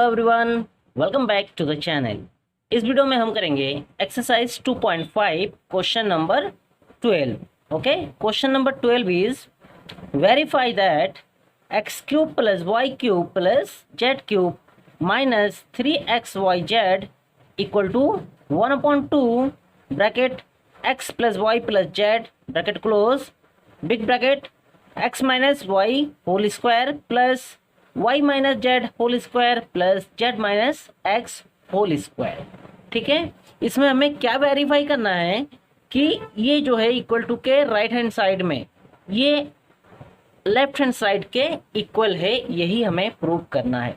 Everyone, welcome back to the channel. इस video में हम करेंगे exercise 2.5 question number 12। Okay, question number 12 is verify that x cube plus y cube plus z cube minus 3xyz equal to 1/2 bracket x plus y plus z bracket close big bracket x minus y whole square plus y minus z whole square plus z minus x whole square. ठीक है, इसमें हमें क्या verify करना है कि ये जो है इक्वल टू के राइट हैंड साइड में ये लेफ्ट हैंड साइड के इक्वल है, यही हमें प्रूव करना है।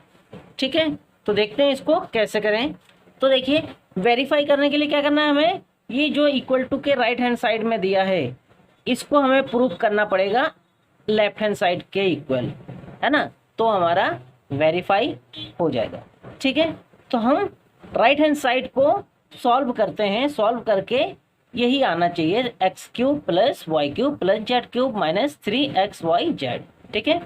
ठीक है, तो देखते हैं इसको कैसे करें। तो देखिए, वेरीफाई करने के लिए क्या करना है हमें, ये जो इक्वल टू के राइट हैंड साइड में दिया है इसको हमें प्रूव करना पड़ेगा लेफ्ट हैंड साइड के इक्वल, है ना, तो हमारा वेरीफाई हो जाएगा। ठीक है, तो हम राइट हैंड साइड को सॉल्व करते हैं। सॉल्व करके यही आना चाहिए x cube plus y cube plus z cube minus 3xyz। ठीक है,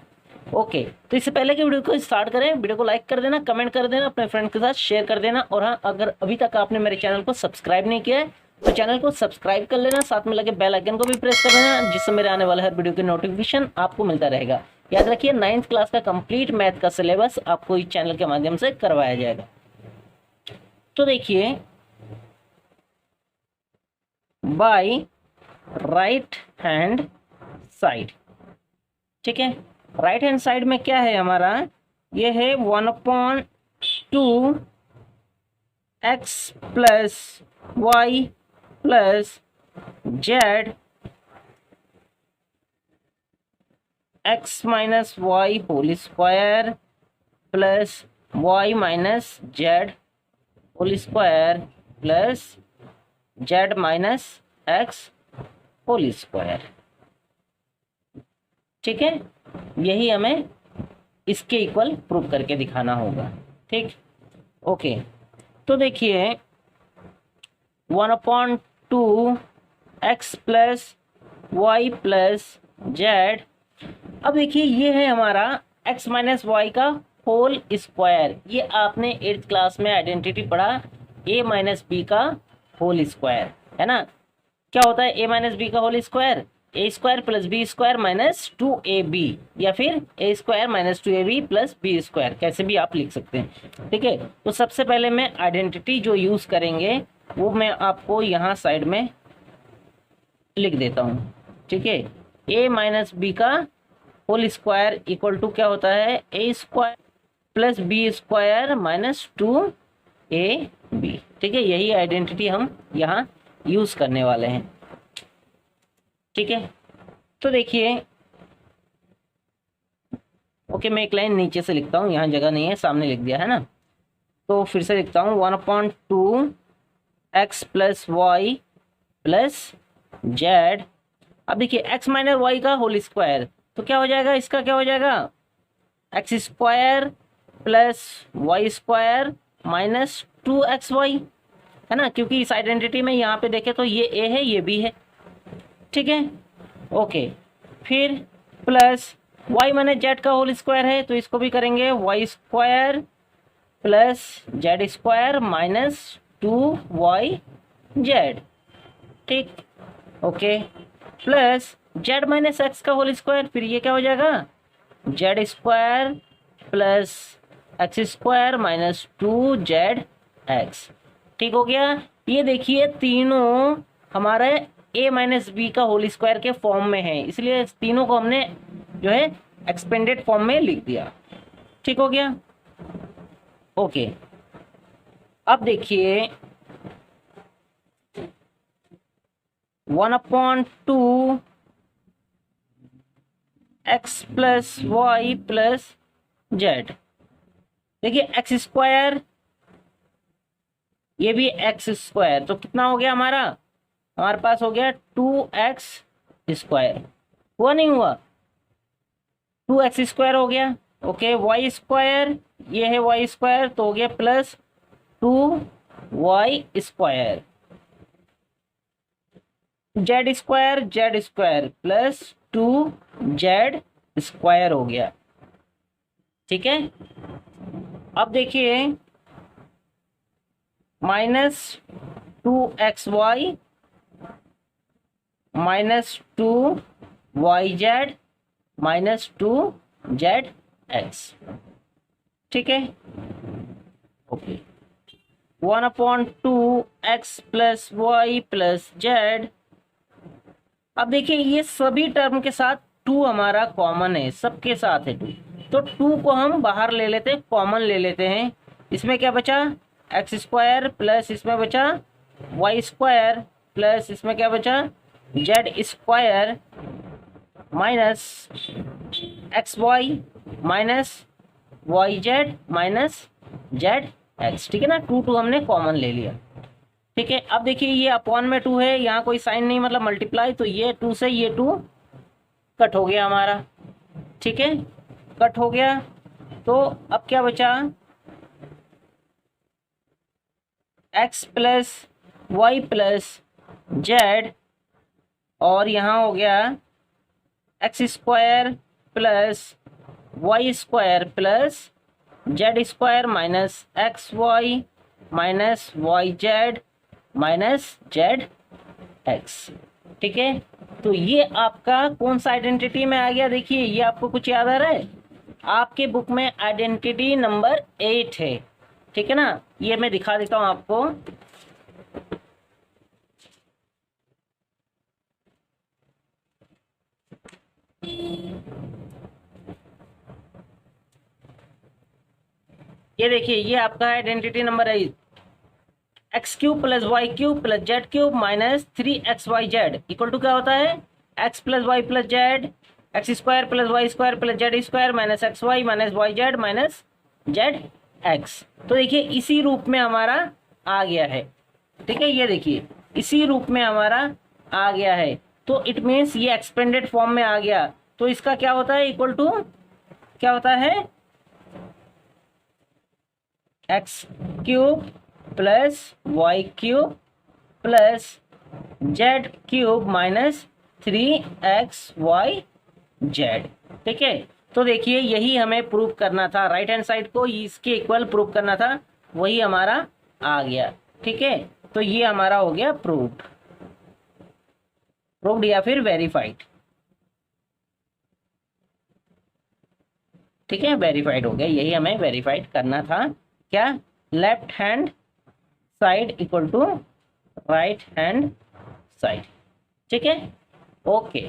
ओके। तो इससे पहले कि वीडियो को स्टार्ट करें, वीडियो को लाइक कर देना, कमेंट कर देना, अपने फ्रेंड के साथ शेयर कर देना। और हाँ, अगर अभी तक आपने मेरे चैनल को सब्सक्राइब नहीं किया है तो चैनल को सब्सक्राइब कर लेना, साथ में लगे बेल आइकन को भी प्रेस कर देना, जिससे मेरे आने वाला हर वीडियो की नोटिफिकेशन आपको मिलता रहेगा। याद रखिए, 9th क्लास का कंप्लीट मैथ का सिलेबस आपको इस चैनल के माध्यम से करवाया जाएगा। तो देखिए, बाय राइट हैंड साइड, ठीक है, राइट हैंड साइड में क्या है हमारा, ये है 1/2 x plus y plus z x minus y whole square plus y minus z whole square plus z minus x whole square. ठीक है, यही हमें इसके इक्वल प्रूव करके दिखाना होगा। ठीक, ओके। तो देखिए, 1/2 x plus y plus z, अब देखिए ये है हमारा x माइनस वाई का होल स्क्वायर। ये आपने 8th क्लास में आइडेंटिटी पढ़ा, a माइनस बी का होल स्क्वायर, है ना। क्या होता है a माइनस बी का whole square, a square plus b square minus 2ab, या फिर a square minus 2ab plus b square, कैसे भी आप लिख सकते हैं। ठीक है, तो सबसे पहले मैं आइडेंटिटी जो यूज करेंगे वो मैं आपको यहाँ साइड में लिख देता हूँ। ठीक है, a माइनस बी का होल स्क्वायर इक्वल टू क्या होता है, a square plus b square minus 2ab। ठीक है, यही आइडेंटिटी हम यहाँ यूज करने वाले हैं। ठीक है, तो देखिए, ओके, मैं एक लाइन नीचे से लिखता हूँ, यहाँ जगह नहीं है, सामने लिख दिया है ना। तो फिर से लिखता हूँ 1/2 x plus y plus z. अब देखिए, एक्स माइनस वाई का होल स्क्वायर, तो क्या हो जाएगा, इसका क्या हो जाएगा, x square plus y square minus 2xy, है ना, क्योंकि इस आइडेंटिटी में यहाँ पे देखें तो ये a है, ये b है। ठीक है, ओके। फिर प्लस y माइनस जेड का होल स्क्वायर है, तो इसको भी करेंगे y square plus z square minus 2yz। ठीक, okay, plus z minus x का होल स्क्वायर, फिर ये क्या हो जाएगा, z square plus x square minus 2zx। ठीक हो गया। ये देखिए, तीनों हमारे a माइनस बी का होल स्क्वायर के फॉर्म में है, इसलिए तीनों को हमने जो है एक्सपेंडेड फॉर्म में लिख दिया। ठीक हो गया, ओके। अब देखिए, 1/2 x plus y plus z, देखिए एक्स स्क्वायर, ये भी एक्स स्क्वायर, तो कितना हो गया हमारा, हमारे पास हो गया 2x स्क्वायर, हुआ नहीं हुआ, 2x स्क्वायर हो गया। ओके, वाई स्क्वायर, ये है वाई स्क्वायर, तो हो गया plus 2y square, Z square plus 2z square हो गया। ठीक है, अब देखिए -2xy -2yz -2zx, ठीक है। Okay, 1/2x + y + z। अब देखिए ये सभी टर्म के साथ 2 हमारा कॉमन है, सबके साथ है 2, तो 2 को हम बाहर ले लेते हैं, कॉमन ले लेते हैं। इसमें क्या बचा, x² प्लस इसमें बचा y² प्लस इसमें क्या बचा z² minus xy minus yz minus zx, ठीक है ना। 2 हमने कॉमन ले लिया, ठीक है। अब देखिए ये अपॉन में 2 है, यहाँ कोई साइन नहीं मतलब मल्टीप्लाई, तो ये 2 से ये 2 कट हो गया हमारा, ठीक है, कट हो गया। तो अब क्या बचा, x plus y plus z, और यहाँ हो गया x² plus y² plus z² minus xy minus yz minus zx, ठीक है। तो ये आपका कौन सा आइडेंटिटी में आ गया, देखिए ये आपको कुछ याद आ रहा है, आपके बुक में आइडेंटिटी नंबर 8 है, ठीक है ना। ये मैं दिखा देता हूं आपको, ये देखिए ये आपका identity number 8, x³ plus y³ plus z³ minus 3xyz equal to क्या होता है, x plus y plus z, x² plus y² plus z² minus xy minus yz minus zx। तो देखिए इसी रूप में हमारा आ गया है, ठीक है, ये देखिए इसी रूप में हमारा आ गया है। तो इट मीन्स ये एक्सपेंडेड फॉर्म में आ गया, तो इसका क्या होता है, इक्वल टू क्या होता है, x³ plus y³ plus z³ minus 3xyz, ठीक है। तो देखिए यही हमें प्रूव करना था, राइट हैंड साइड को इसके इक्वल प्रूव करना था, वही हमारा आ गया, ठीक है। तो ये हमारा हो गया प्रूव्ड, प्रूव्ड या फिर वेरीफाइड, ठीक है, वेरीफाइड हो गया। यही हमें वेरीफाइड करना था, क्या, left hand side equal to right hand side, ठीक है। ओके।